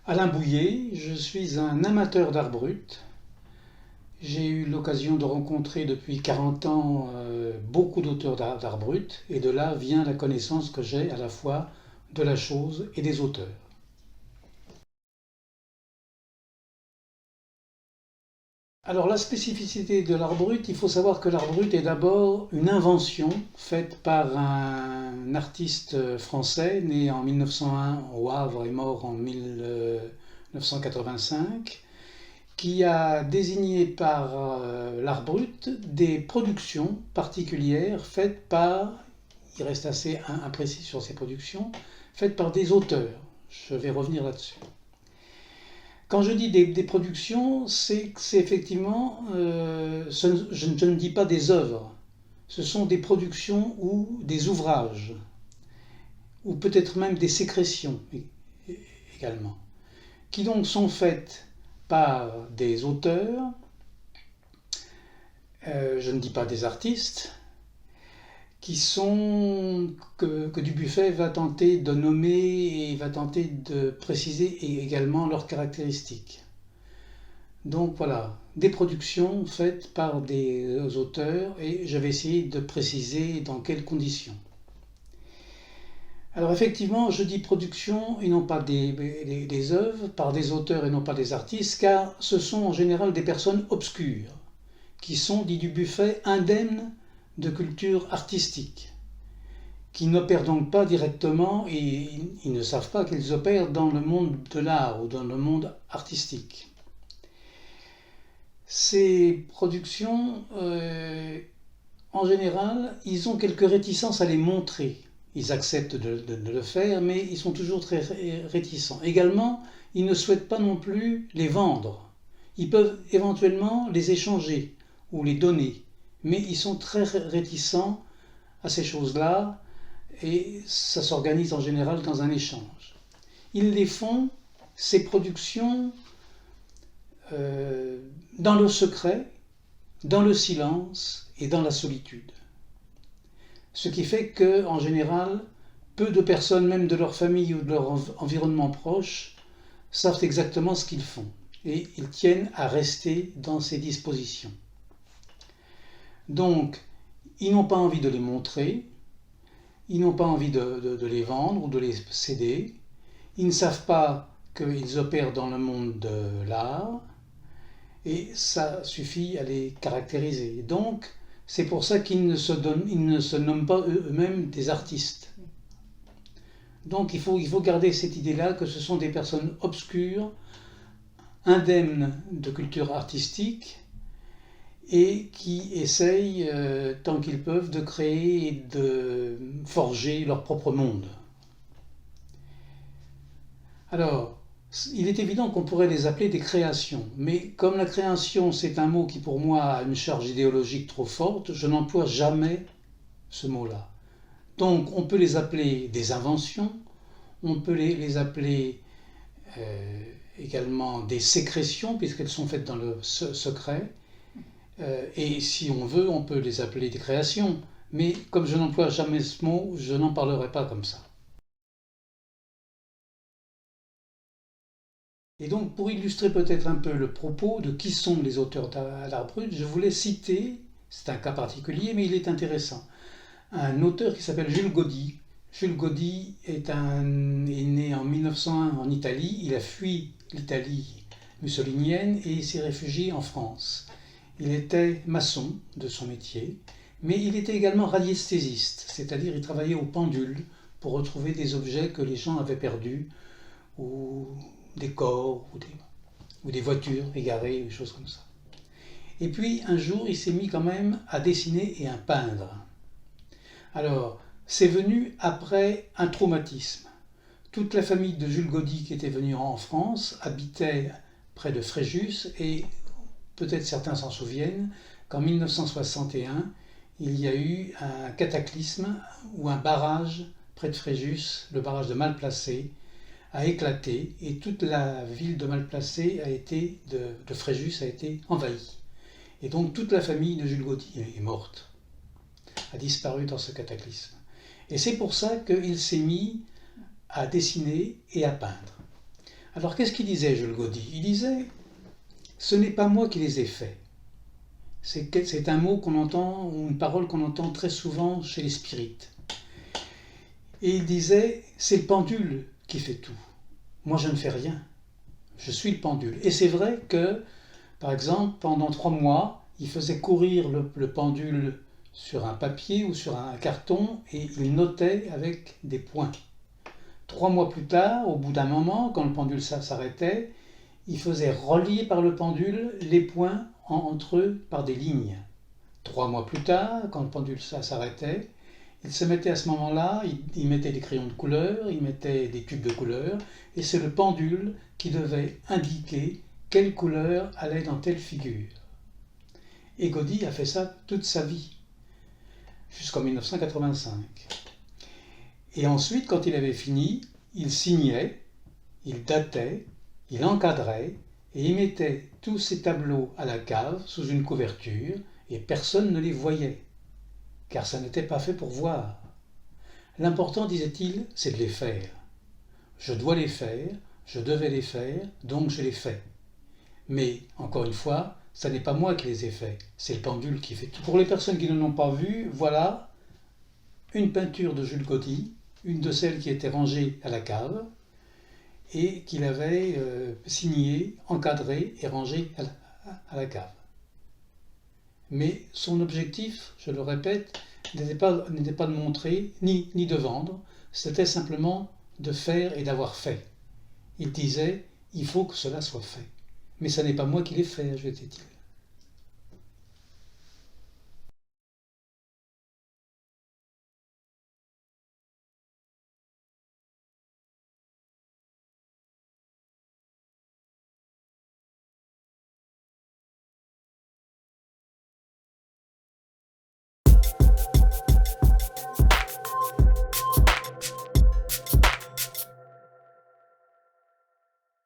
Alain Bouillet, je suis un amateur d'art brut. J'ai eu l'occasion de rencontrer depuis 40 ans beaucoup d'auteurs d'art brut et de là vient la connaissance que j'ai à la fois de la chose et des auteurs. Alors la spécificité de l'art brut, il faut savoir que l'art brut est d'abord une invention faite par un artiste français né en 1901 au Havre et mort en 1985, qui a désigné par l'art brut des productions particulières faites par, il reste assez imprécis sur ces productions, faites par des auteurs. Je vais revenir là-dessus. Quand je dis des productions, c'est effectivement, je ne dis pas des œuvres, ce sont des productions ou des ouvrages, ou peut-être même des sécrétions également, qui donc sont faites par des auteurs, je ne dis pas des artistes, que Dubuffet va tenter de nommer et va tenter de préciser également leurs caractéristiques. Donc voilà, des productions faites par des auteurs et je vais essayer de préciser dans quelles conditions. Alors effectivement, je dis production et non pas des œuvres, par des auteurs et non pas des artistes, car ce sont en général des personnes obscures, qui sont, dit Dubuffet, indemnes de culture artistique, qui n'opèrent donc pas directement et ils ne savent pas qu'ils opèrent dans le monde de l'art ou dans le monde artistique. Ces productions, en général, ils ont quelques réticences à les montrer. Ils acceptent de le faire, mais ils sont toujours très réticents. Également, ils ne souhaitent pas non plus les vendre. Ils peuvent éventuellement les échanger ou les donner, mais ils sont très réticents à ces choses-là et ça s'organise en général dans un échange. Ils les font, ces productions, dans le secret, dans le silence et dans la solitude. Ce qui fait que, en général, peu de personnes, même de leur famille ou de leur environnement proche, savent exactement ce qu'ils font. Et ils tiennent à rester dans ces dispositions. Donc, ils n'ont pas envie de les montrer, ils n'ont pas envie de les vendre ou de les céder, ils ne savent pas qu'ils opèrent dans le monde de l'art, et ça suffit à les caractériser. Donc, c'est pour ça qu'ils ne se nomment pas eux-mêmes des artistes. Donc il faut garder cette idée-là que ce sont des personnes obscures, indemnes de culture artistique, et qui essayent, tant qu'ils peuvent, de créer et de forger leur propre monde. Alors, il est évident qu'on pourrait les appeler des créations, mais comme la création c'est un mot qui pour moi a une charge idéologique trop forte, je n'emploie jamais ce mot-là. Donc on peut les appeler des inventions, on peut les appeler également des sécrétions, puisqu'elles sont faites dans le secret, et si on veut, on peut les appeler des créations, mais comme je n'emploie jamais ce mot, je n'en parlerai pas comme ça. Et donc, pour illustrer peut-être un peu le propos de qui sont les auteurs d'art brut, je voulais citer, c'est un cas particulier, mais il est intéressant, un auteur qui s'appelle Jules Gaudy. Jules Gaudy est né en 1901 en Italie. Il a fui l'Italie mussolinienne et il s'est réfugié en France. Il était maçon de son métier, mais il était également radiesthésiste, c'est-à-dire il travaillait au pendule pour retrouver des objets que les gens avaient perdus ou des corps ou des voitures égarées, des choses comme ça. Et puis un jour, il s'est mis quand même à dessiner et à peindre. Alors, c'est venu après un traumatisme. Toute la famille de Jules Gaudy qui était venue en France habitait près de Fréjus et peut-être certains s'en souviennent qu'en 1961, il y a eu un cataclysme ou un barrage près de Fréjus, le barrage de Malplacé, a éclaté et toute la ville de Malplacé de Fréjus a été envahie. Et donc toute la famille de Jules Gaudy est morte, a disparu dans ce cataclysme. Et c'est pour ça qu'il s'est mis à dessiner et à peindre. Alors qu'est-ce qu'il disait, Jules Gaudy? Il disait, ce n'est pas moi qui les ai faits. C'est un mot qu'on entend, ou une parole qu'on entend très souvent chez les spirites. Et il disait, c'est le pendule qui fait tout. Moi, je ne fais rien. Je suis le pendule. Et c'est vrai que, par exemple, pendant 3 mois, il faisait courir le pendule sur un papier ou sur un carton et il notait avec des points. 3 mois plus tard, au bout d'un moment, quand le pendule s'arrêtait, il faisait relier par le pendule les points entre eux par des lignes. 3 mois plus tard, quand le pendule s'arrêtait, il se mettait à ce moment-là, il mettait des crayons de couleur, il mettait des tubes de couleur, et c'est le pendule qui devait indiquer quelle couleur allait dans telle figure. Et Gaudy a fait ça toute sa vie, jusqu'en 1985. Et ensuite, quand il avait fini, il signait, il datait, il encadrait, et il mettait tous ces tableaux à la cave, sous une couverture, et personne ne les voyait, car ça n'était pas fait pour voir. L'important, disait-il, c'est de les faire. Je dois les faire, je devais les faire, donc je les fais. Mais, encore une fois, ce n'est pas moi qui les ai faits, c'est le pendule qui fait tout. Pour les personnes qui ne l'ont pas vu, voilà une peinture de Jules Gaudy, une de celles qui était rangée à la cave, et qu'il avait signée, encadrée et rangée à la cave. Mais son objectif, je le répète, n'était pas de montrer ni de vendre, c'était simplement de faire et d'avoir fait. Il disait, il faut que cela soit fait. Mais ce n'est pas moi qui l'ai fait, ajoutait-il.